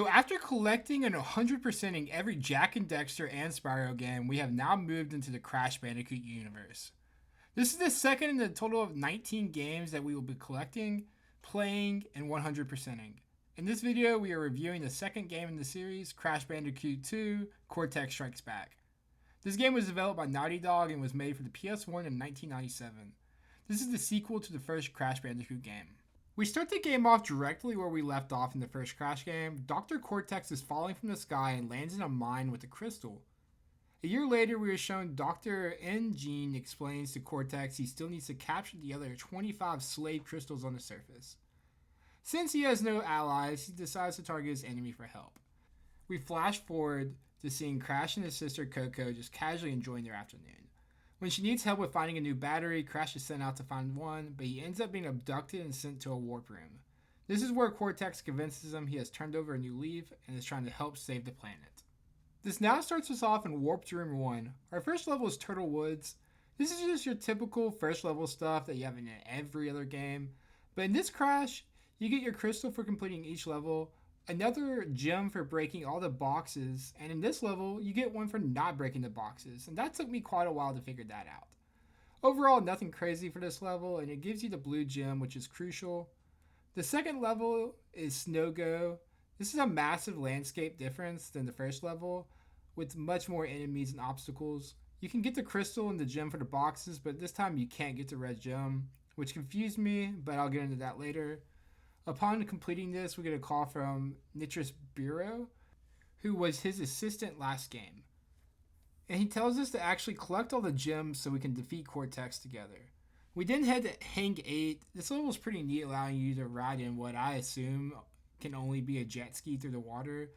So after collecting and 100%ing every Jack and Dexter and Spyro game, we have now moved into the Crash Bandicoot universe. This is the second in the total of 19 games that we will be collecting, playing, and 100%ing. In this video, we are reviewing the second game in the series, Crash Bandicoot 2, Cortex Strikes Back. This game was developed by Naughty Dog and was made for the PS1 in 1997. This is the sequel to the first Crash Bandicoot game. We start the game off directly where we left off in the first Crash game. Dr. Cortex is falling from the sky and lands in a mine with a crystal. A year later, we are shown Dr. N. Gene explains to Cortex he still needs to capture the other 25 slave crystals on the surface. Since he has no allies, he decides to target his enemy for help. We flash forward to seeing Crash and his sister Coco just casually enjoying their afternoon. When she needs help with finding a new battery, Crash is sent out to find one, but he ends up being abducted and sent to a warp room. This is where Cortex convinces him he has turned over a new leaf and is trying to help save the planet. This now starts us off in Warped Room 1. Our first level is Turtle Woods. This is just your typical first level stuff that you have in every other game. But in this Crash, you get your crystal for completing each level, another gem for breaking all the boxes, and in this level, you get one for not breaking the boxes, and that took me quite a while to figure that out. Overall, nothing crazy for this level, and it gives you the blue gem, which is crucial. The second level is Snow Go. This is a massive landscape difference than the first level, with much more enemies and obstacles. You can get the crystal and the gem for the boxes, but this time you can't get the red gem, which confused me, but I'll get into that later. Upon completing this, we get a call from Nitrous Bureau, who was his assistant last game. And he tells us to actually collect all the gems so we can defeat Cortex together. We then head to Hang 8. This level is pretty neat, allowing you to ride in what I assume can only be a jet ski through the water.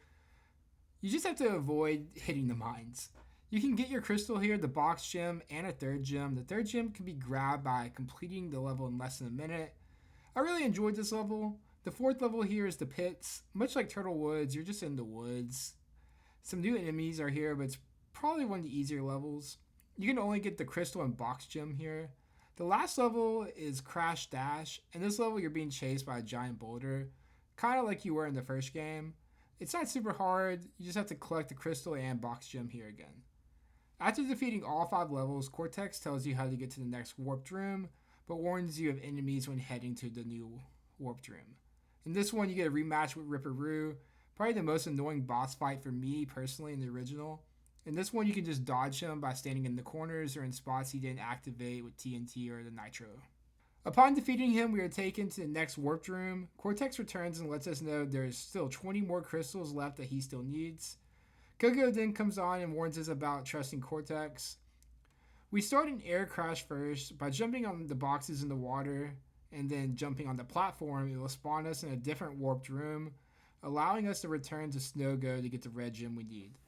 You just have to avoid hitting the mines. You can get your crystal here, the box gem, and a third gem. The third gem can be grabbed by completing the level in less than a minute. I really enjoyed this level. The fourth level here is the pits. Much like Turtle Woods, you're just in the woods. Some new enemies are here, but it's probably one of the easier levels. You can only get the crystal and box gem here. The last level is Crash Dash. In this level, you're being chased by a giant boulder, kind of like you were in the first game. It's not super hard. You just have to collect the crystal and box gem here again. After defeating all 5 levels, Cortex tells you how to get to the next warped room, but warns you of enemies when heading to the new warped room. In this one, you get a rematch with Ripperoo, probably the most annoying boss fight for me personally in the original. In this one, you can just dodge him by standing in the corners or in spots he didn't activate with TNT or the Nitro. Upon defeating him, we are taken to the next warped room. Cortex returns and lets us know there's still 20 more crystals left that he still needs. Coco then comes on and warns us about trusting Cortex. We start an air crash first by jumping on the boxes in the water and then jumping on the platform. It will spawn us in a different warped room, allowing us to return to Snow Go to get the red gem we need.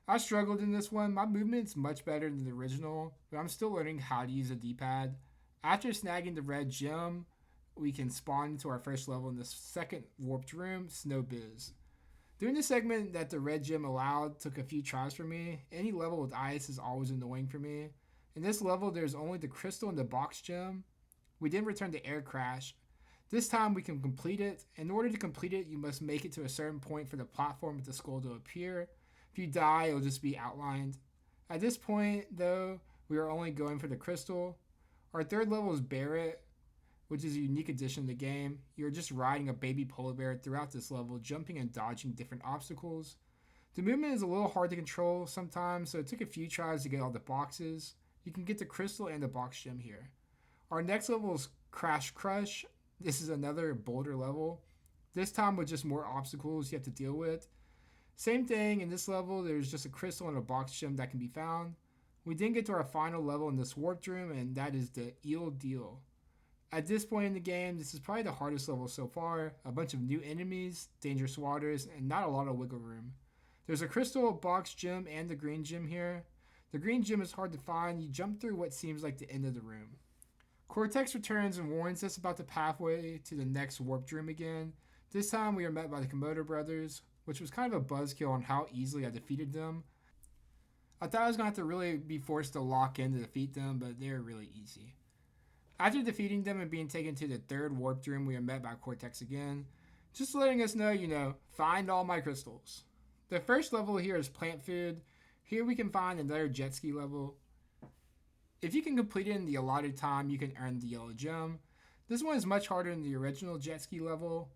I struggled in this one. My movement's much better than the original, but I'm still learning how to use a D-pad. After snagging the red gem, we can spawn into our first level in the second warped room, Snow Biz. During the segment that the red gem allowed took a few tries for me. Any level with ice is always annoying for me. In this level, there's only the crystal and the box gem. We then return to Air Crash. This time we can complete it. In order to complete it, you must make it to a certain point for the platform with the skull to appear. If you die, it'll just be outlined. At this point, though, we are only going for the crystal. Our third level is Barrett, which is a unique addition to the game. You're just riding a baby polar bear throughout this level, jumping and dodging different obstacles. The movement is a little hard to control sometimes, so it took a few tries to get all the boxes. You can get the crystal and the box gem here. Our next level is Crash Crush. This is another boulder level. This time with just more obstacles you have to deal with. Same thing, in this level there's just a crystal and a box gem that can be found. We then get to our final level in this warped room, and that is the Eel Deal. At this point in the game, this is probably the hardest level so far. A bunch of new enemies, dangerous waters, and not a lot of wiggle room. There's a crystal, box gem, and the green gem here. The green gem is hard to find. You jump through what seems like the end of the room. Cortex returns and warns us about the pathway to the next warped room again. This time we are met by the Komodo brothers, which was kind of a buzzkill on how easily I defeated them. I thought I was going to have to really be forced to lock in to defeat them, but they're really easy. After defeating them and being taken to the third warped room, we are met by Cortex again. Just letting us know, find all my crystals. The first level here is plant food. Here we can find another jet ski level. If you can complete it in the allotted time, you can earn the yellow gem. This one is much harder than the original jet ski level.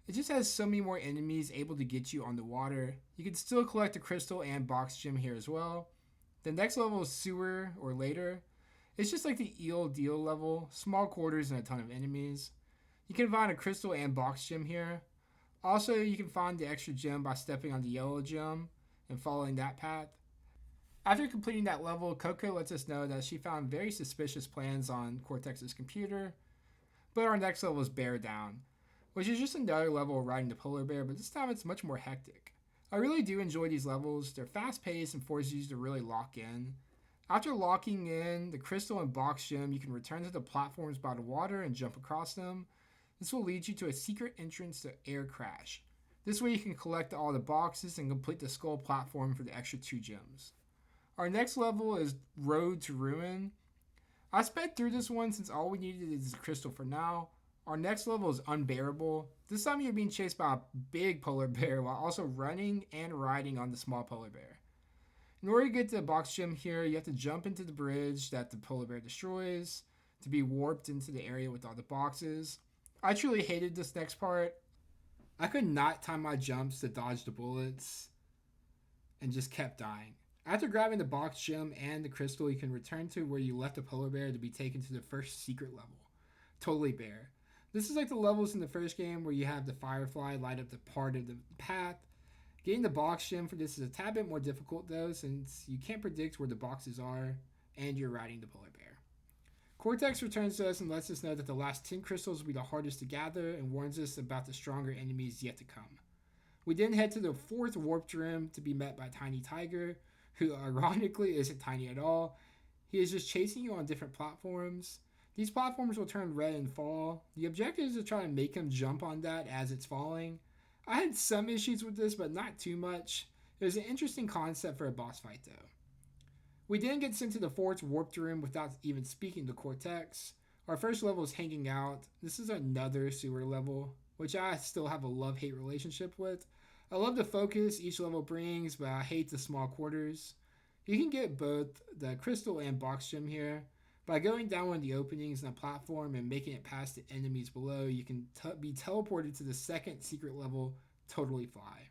It just has so many more enemies able to get you on the water. You can still collect a crystal and box gem here as well. The next level is sewer or later. It's just like the eel deal level, small quarters and a ton of enemies. You can find a crystal and box gem here. Also, you can find the extra gem by stepping on the yellow gem and following that path. After completing that level, Coco lets us know that she found very suspicious plans on Cortex's computer. But our next level is Bear Down, which is just another level of riding the polar bear, but this time it's much more hectic. I really do enjoy these levels. They're fast paced and force you to really lock in. After locking in the crystal and box gem, you can return to the platforms by the water and jump across them. This will lead you to a secret entrance to Air Crash. This way you can collect all the boxes and complete the skull platform for the extra 2 gems. Our next level is Road to Ruin. I sped through this one since all we needed is the crystal for now. Our next level is Unbearable. This time you're being chased by a big polar bear while also running and riding on the small polar bear. In order to get to the box gem here, you have to jump into the bridge that the polar bear destroys to be warped into the area with all the boxes. I truly hated this next part. I could not time my jumps to dodge the bullets and just kept dying. After grabbing the box gem and the crystal, you can return to where you left the polar bear to be taken to the first secret level, Totally Bare. This is like the levels in the first game where you have the firefly light up the part of the path. Getting the box gem for this is a tad bit more difficult though, since you can't predict where the boxes are and you're riding the polar bear. Cortex returns to us and lets us know that the last 10 crystals will be the hardest to gather and warns us about the stronger enemies yet to come. We then head to the 4th warped room to be met by Tiny Tiger, who ironically isn't tiny at all. He is just chasing you on different platforms. These platforms will turn red and fall. The objective is to try to make him jump on that as it's falling. I had some issues with this, but not too much. It was an interesting concept for a boss fight though. We then get sent to the 4th warped room without even speaking to Cortex. Our first level is Hanging Out. This is another sewer level, which I still have a love-hate relationship with. I love the focus each level brings, but I hate the small quarters. You can get both the crystal and box gem here. By going down one of the openings in the platform and making it past the enemies below, you can be teleported to the 2nd secret level, Totally Fly.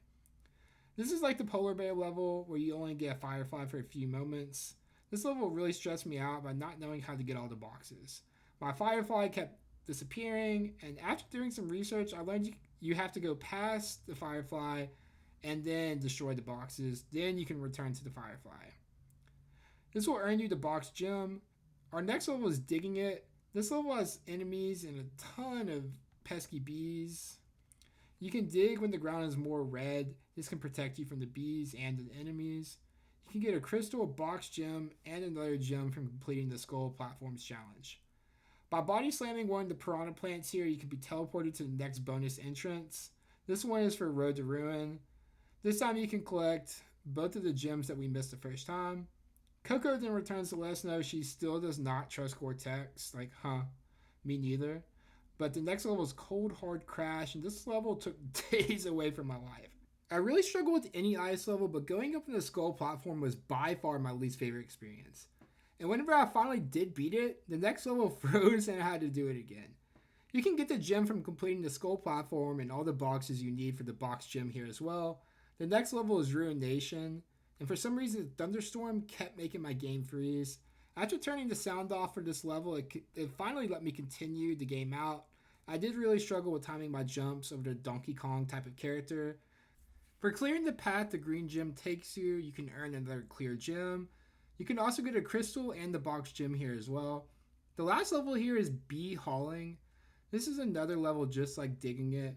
This is like the polar bear level where you only get a firefly for a few moments. This level really stressed me out by not knowing how to get all the boxes. My firefly kept disappearing, and after doing some research, I learned you have to go past the firefly and then destroy the boxes. Then you can return to the firefly. This will earn you the box gem. Our next level is Digging It. This level has enemies and a ton of pesky bees. You can dig when the ground is more red. This can protect you from the bees and the enemies. You can get a crystal, a box gem, and another gem from completing the Skull Platforms challenge. By body slamming one of the piranha plants here, you can be teleported to the next bonus entrance. This one is for Road to Ruin. This time you can collect both of the gems that we missed the first time. Coco then returns to let us know she still does not trust Cortex. Me neither. But the next level is Cold Hard Crash, and this level took days away from my life. I really struggle with any ice level, but going up in the Skull platform was by far my least favorite experience. And whenever I finally did beat it, the next level froze and I had to do it again. You can get the gem from completing the Skull platform and all the boxes you need for the box gem here as well. The next level is Ruination, and for some reason the thunderstorm kept making my game freeze. After turning the sound off for this level, it finally let me continue the game out. I did really struggle with timing my jumps over the Donkey Kong type of character. For clearing the path the green gem takes you, you can earn another clear gem. You can also get a crystal and the box gem here as well. The last level here is Bee Hauling. This is another level just like Digging It,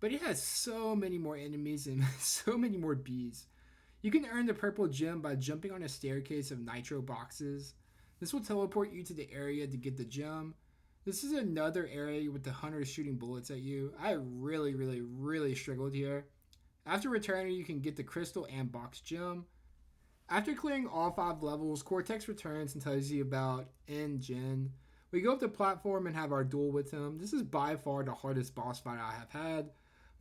but it has so many more enemies and so many more bees. You can earn the purple gem by jumping on a staircase of nitro boxes. This will teleport you to the area to get the gem. This is another area with the hunters shooting bullets at you. I really struggled here. After returning, you can get the crystal and box gem. After clearing all 5 levels, Cortex returns and tells you about Jin. We go up the platform and have our duel with him. This is by far the hardest boss fight I have had.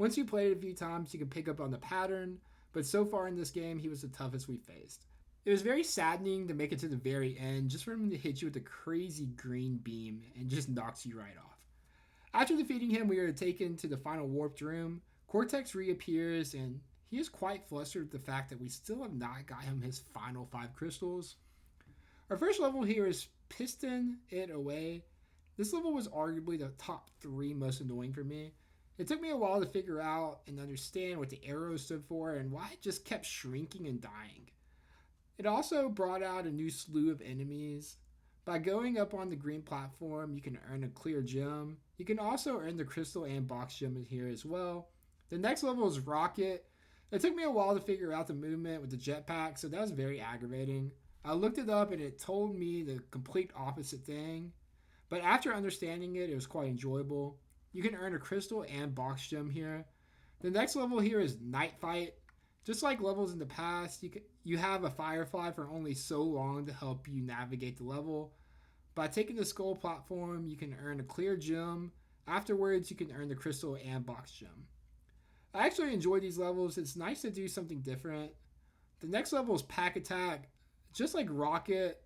Once you play it a few times, you can pick up on the pattern, but so far in this game, he was the toughest we faced. It was very saddening to make it to the very end just for him to hit you with a crazy green beam and just knocks you right off. After defeating him, we are taken to the final warped room. Cortex reappears and he is quite flustered with the fact that we still have not got him his final 5 crystals. Our first level here is Piston It Away. This level was arguably the top 3 most annoying for me. It took me a while to figure out and understand what the arrows stood for and why it just kept shrinking and dying. It also brought out a new slew of enemies. By going up on the green platform, you can earn a clear gem. You can also earn the crystal and box gem in here as well. The next level is Rocket. It took me a while to figure out the movement with the jetpack, so that was very aggravating. I looked it up and it told me the complete opposite thing. But after understanding it, it was quite enjoyable. You can earn a crystal and box gem here. The next level here is Night Fight. Just like levels in the past, you have a Firefly for only so long to help you navigate the level. By taking the skull platform, you can earn a clear gem. Afterwards, you can earn the crystal and box gem. I actually enjoy these levels. It's nice to do something different. The next level is Pack Attack. Just like Rocket,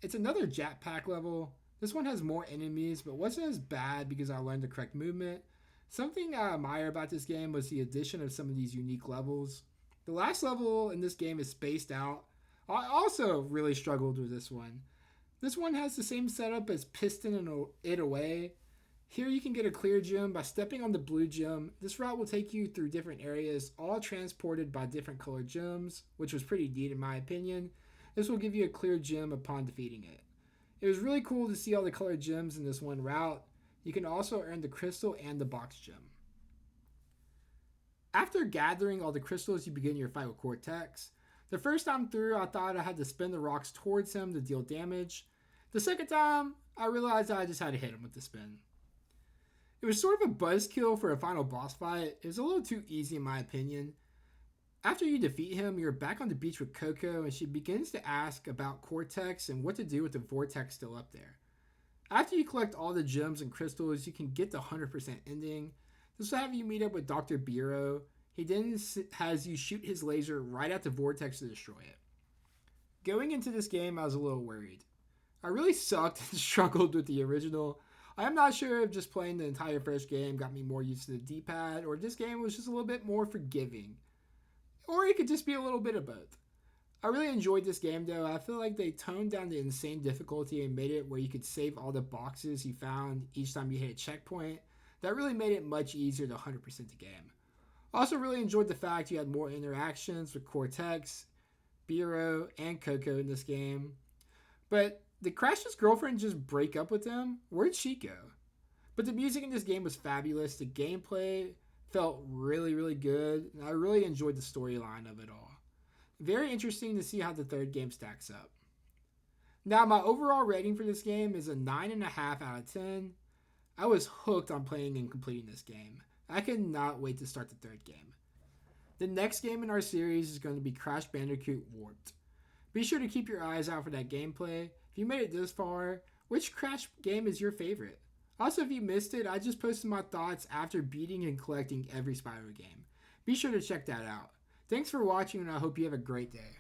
it's another jetpack level. This one has more enemies, but wasn't as bad because I learned the correct movement. Something I admire about this game was the addition of some of these unique levels. The last level in this game is Spaced Out. I also really struggled with this one. This one has the same setup as Piston It Away. Here you can get a clear gem by stepping on the blue gem. This route will take you through different areas, all transported by different colored gems, which was pretty neat in my opinion. This will give you a clear gem upon defeating it. It was really cool to see all the colored gems in this one route. You can also earn the crystal and the box gem. After gathering all the crystals, you begin your fight with Cortex. The first time through, I thought I had to spin the rocks towards him to deal damage. The second time, I realized I just had to hit him with the spin. It was sort of a buzzkill for a final boss fight. It was a little too easy in my opinion. After you defeat him, you're back on the beach with Coco and she begins to ask about Cortex and what to do with the vortex still up there. After you collect all the gems and crystals, you can get the 100% ending. This will have you meet up with Dr. Biro. He then has you shoot his laser right at the vortex to destroy it. Going into this game, I was a little worried. I really sucked and struggled with the original. I am not sure if just playing the entire first game got me more used to the D-pad, or this game was just a little bit more forgiving. Or it could just be a little bit of both. I really enjoyed this game though. I feel like they toned down the insane difficulty and made it where you could save all the boxes you found each time you hit a checkpoint. That really made it much easier to 100% the game. I also really enjoyed the fact you had more interactions with Cortex, Biro, and Coco in this game. But did Crash's girlfriend just break up with him? Where'd she go? But the music in this game was fabulous. The gameplay felt really, really good. And I really enjoyed the storyline of it all. Very interesting to see how the third game stacks up. Now, my overall rating for this game is a 9.5 out of 10. I was hooked on playing and completing this game. I cannot wait to start the third game. The next game in our series is going to be Crash Bandicoot Warped. Be sure to keep your eyes out for that gameplay. If you made it this far, which Crash game is your favorite? Also, if you missed it, I just posted my thoughts after beating and collecting every Spyro game. Be sure to check that out. Thanks for watching and I hope you have a great day.